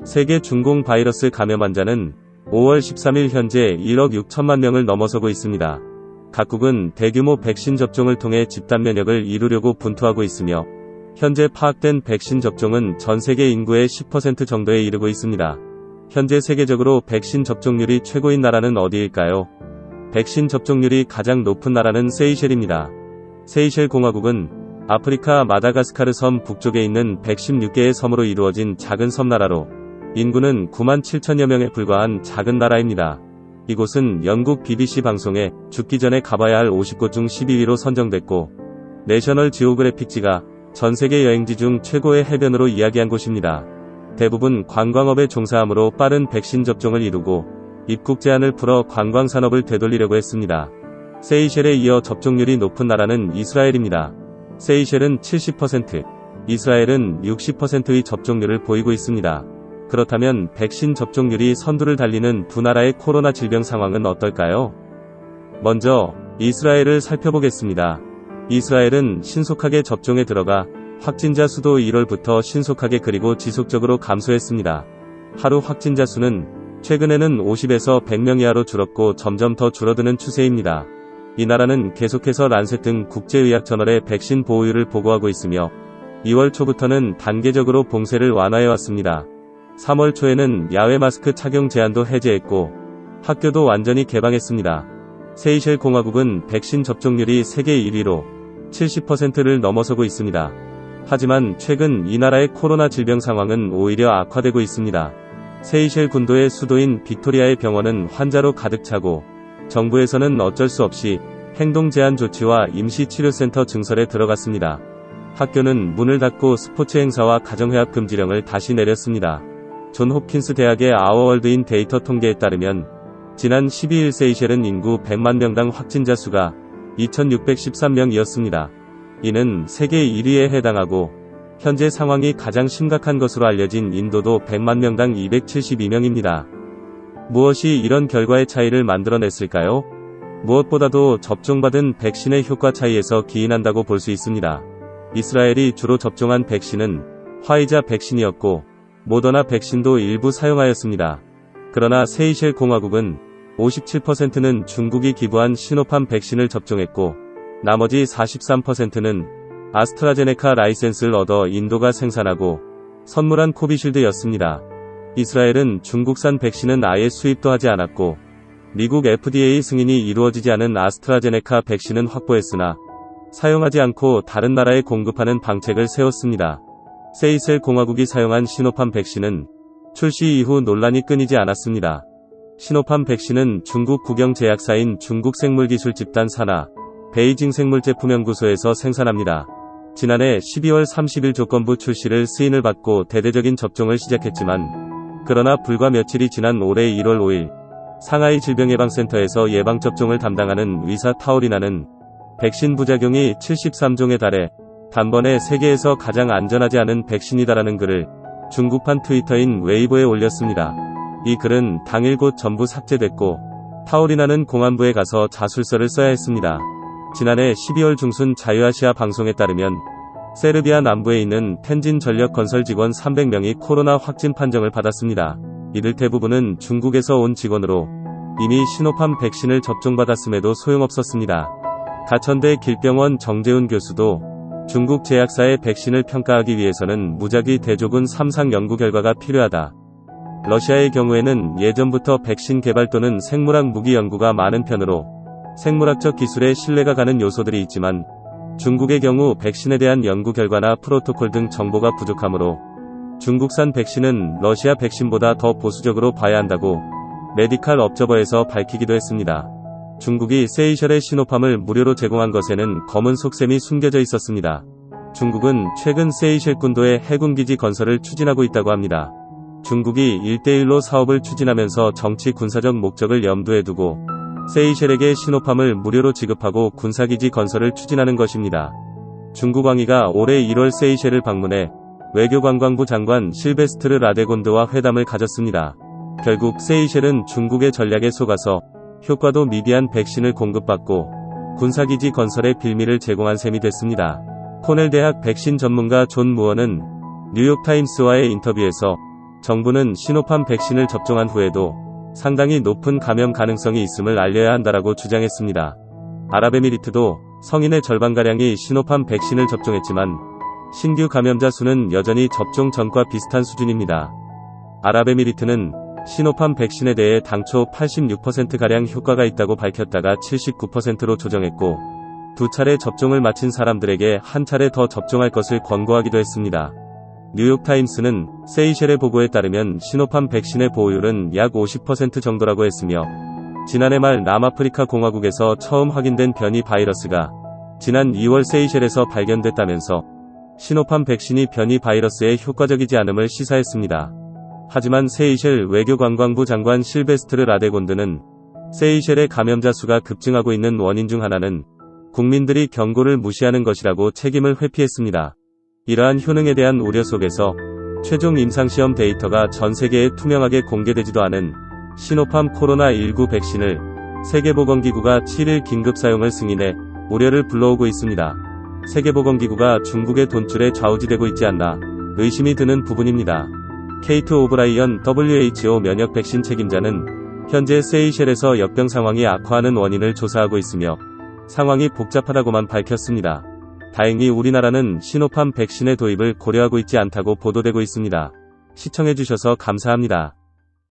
세계 중공 바이러스 감염 환자는 5월 13일 현재 1억 6천만 명을 넘어서고 있습니다. 각국은 대규모 백신 접종을 통해 집단 면역을 이루려고 분투하고 있으며 현재 파악된 백신 접종은 전 세계 인구의 10% 정도에 이르고 있습니다. 현재 세계적으로 백신 접종률이 최고인 나라는 어디일까요? 백신 접종률이 가장 높은 나라는 세이셸입니다. 세이셸 공화국은 아프리카 마다가스카르 섬 북쪽에 있는 116개의 섬으로 이루어진 작은 섬나라로 인구는 9만 7천여 명에 불과한 작은 나라입니다. 이곳은 영국 BBC 방송에 죽기 전에 가봐야 할 50곳 중 12위로 선정됐고 내셔널 지오그래픽지가 전세계 여행지 중 최고의 해변으로 이야기한 곳입니다. 대부분 관광업에 종사하므로 빠른 백신 접종을 이루고 입국 제한을 풀어 관광산업을 되돌리려고 했습니다. 세이셸에 이어 접종률이 높은 나라는 이스라엘입니다. 세이셸은 70%, 이스라엘은 60%의 접종률을 보이고 있습니다. 그렇다면 백신 접종률이 선두를 달리는 두 나라의 코로나 질병 상황은 어떨까요? 먼저 이스라엘을 살펴보겠습니다. 이스라엘은 신속하게 접종에 들어가 확진자 수도 1월부터 신속하게 그리고 지속적으로 감소했습니다. 하루 확진자 수는 최근에는 50에서 100명 이하로 줄었고 점점 더 줄어드는 추세입니다. 이 나라는 계속해서 란셋 등 국제의학저널에 백신 보호율을 보고하고 있으며 2월 초부터는 단계적으로 봉쇄를 완화해왔습니다. 3월 초에는 야외 마스크 착용 제한도 해제했고 학교도 완전히 개방했습니다. 세이셸 공화국은 백신 접종률이 세계 1위로 70%를 넘어서고 있습니다. 하지만 최근 이 나라의 코로나 질병 상황은 오히려 악화되고 있습니다. 세이셸 군도의 수도인 빅토리아의 병원은 환자로 가득 차고 정부에서는 어쩔 수 없이 행동 제한 조치와 임시치료센터 증설에 들어갔습니다. 학교는 문을 닫고 스포츠 행사와 가정회합 금지령을 다시 내렸습니다. 존 홉킨스 대학의 아워월드인 데이터 통계에 따르면 지난 12일 세이셸은 인구 100만 명당 확진자 수가 2,613명이었습니다. 이는 세계 1위에 해당하고 현재 상황이 가장 심각한 것으로 알려진 인도도 100만 명당 272명입니다. 무엇이 이런 결과의 차이를 만들어냈을까요? 무엇보다도 접종받은 백신의 효과 차이에서 기인한다고 볼 수 있습니다. 이스라엘이 주로 접종한 백신은 화이자 백신이었고 모더나 백신도 일부 사용하였습니다. 그러나 세이셸 공화국은 57%는 중국이 기부한 시노팜 백신을 접종했고 나머지 43%는 아스트라제네카 라이센스를 얻어 인도가 생산하고 선물한 코비실드였습니다. 이스라엘은 중국산 백신은 아예 수입도 하지 않았고 미국 FDA 승인이 이루어지지 않은 아스트라제네카 백신은 확보했으나 사용하지 않고 다른 나라에 공급하는 방책을 세웠습니다. 세이셸 공화국이 사용한 시노팜 백신은 출시 이후 논란이 끊이지 않았습니다. 시노팜 백신은 중국 국영 제약사인 중국생물기술 집단 산하 베이징 생물제품연구소에서 생산합니다. 지난해 12월 30일 조건부 출시를 승인을 받고 대대적인 접종을 시작했지만 그러나 불과 며칠이 지난 올해 1월 5일 상하이 질병예방센터에서 예방접종을 담당하는 의사 타오리나는 백신 부작용이 73종에 달해 단번에 세계에서 가장 안전하지 않은 백신이다라는 글을 중국판 트위터인 웨이보에 올렸습니다. 이 글은 당일 곧 전부 삭제됐고 타오리나는 공안부에 가서 자술서를 써야 했습니다. 지난해 12월 중순 자유아시아 방송에 따르면 세르비아 남부에 있는 텐진 전력 건설 직원 300명이 코로나 확진 판정을 받았습니다. 이들 대부분은 중국에서 온 직원으로 이미 시노팜 백신을 접종받았음에도 소용없었습니다. 가천대 길병원 정재훈 교수도 중국 제약사의 백신을 평가하기 위해서는 무작위 대조군 3상 연구 결과가 필요하다. 러시아의 경우에는 예전부터 백신 개발 또는 생물학 무기 연구가 많은 편으로 생물학적 기술에 신뢰가 가는 요소들이 있지만 중국의 경우 백신에 대한 연구 결과나 프로토콜 등 정보가 부족하므로 중국산 백신은 러시아 백신보다 더 보수적으로 봐야 한다고 메디칼 업저버에서 밝히기도 했습니다. 중국이 세이셸의 시노팜을 무료로 제공한 것에는 검은 속셈이 숨겨져 있었습니다. 중국은 최근 세이셸 군도에 해군기지 건설을 추진하고 있다고 합니다. 중국이 1:1로 사업을 추진하면서 정치 군사적 목적을 염두에 두고 세이셸에게 시노팜을 무료로 지급하고 군사기지 건설을 추진하는 것입니다. 중국 왕위가 올해 1월 세이셸을 방문해 외교관광부 장관 실베스트르 라데곤드와 회담을 가졌습니다. 결국 세이셸은 중국의 전략에 속아서 효과도 미비한 백신을 공급받고 군사기지 건설의 빌미를 제공한 셈이 됐습니다. 코넬 대학 백신 전문가 존 무어는 뉴욕타임스와의 인터뷰에서 정부는 시노팜 백신을 접종한 후에도 상당히 높은 감염 가능성이 있음을 알려야 한다라고 주장했습니다. 아랍에미리트도 성인의 절반가량이 시노팜 백신을 접종했지만 신규 감염자 수는 여전히 접종 전과 비슷한 수준입니다. 아랍에미리트는 시노팜 백신에 대해 당초 86%가량 효과가 있다고 밝혔다가 79%로 조정했고, 2차례 접종을 마친 사람들에게 한 차례 더 접종할 것을 권고하기도 했습니다. 뉴욕타임스는 세이셸의 보고에 따르면 시노팜 백신의 보호율은 약 50% 정도라고 했으며, 지난해 말 남아프리카 공화국에서 처음 확인된 변이 바이러스가 지난 2월 세이셸에서 발견됐다면서 시노팜 백신이 변이 바이러스에 효과적이지 않음을 시사했습니다. 하지만 세이셸 외교관광부 장관 실베스트르 라데곤드는 세이셸의 감염자 수가 급증하고 있는 원인 중 하나는 국민들이 경고를 무시하는 것이라고 책임을 회피했습니다. 이러한 효능에 대한 우려 속에서 최종 임상시험 데이터가 전 세계에 투명하게 공개되지도 않은 시노팜 코로나19 백신을 세계보건기구가 7일 긴급 사용을 승인해 우려를 불러오고 있습니다. 세계보건기구가 중국의 돈줄에 좌우지되고 있지 않나 의심이 드는 부분입니다. 케이트 오브라이언 WHO 면역 백신 책임자는 현재 세이셸에서 역병 상황이 악화하는 원인을 조사하고 있으며 상황이 복잡하다고만 밝혔습니다. 다행히 우리나라는 시노팜 백신의 도입을 고려하고 있지 않다고 보도되고 있습니다. 시청해주셔서 감사합니다.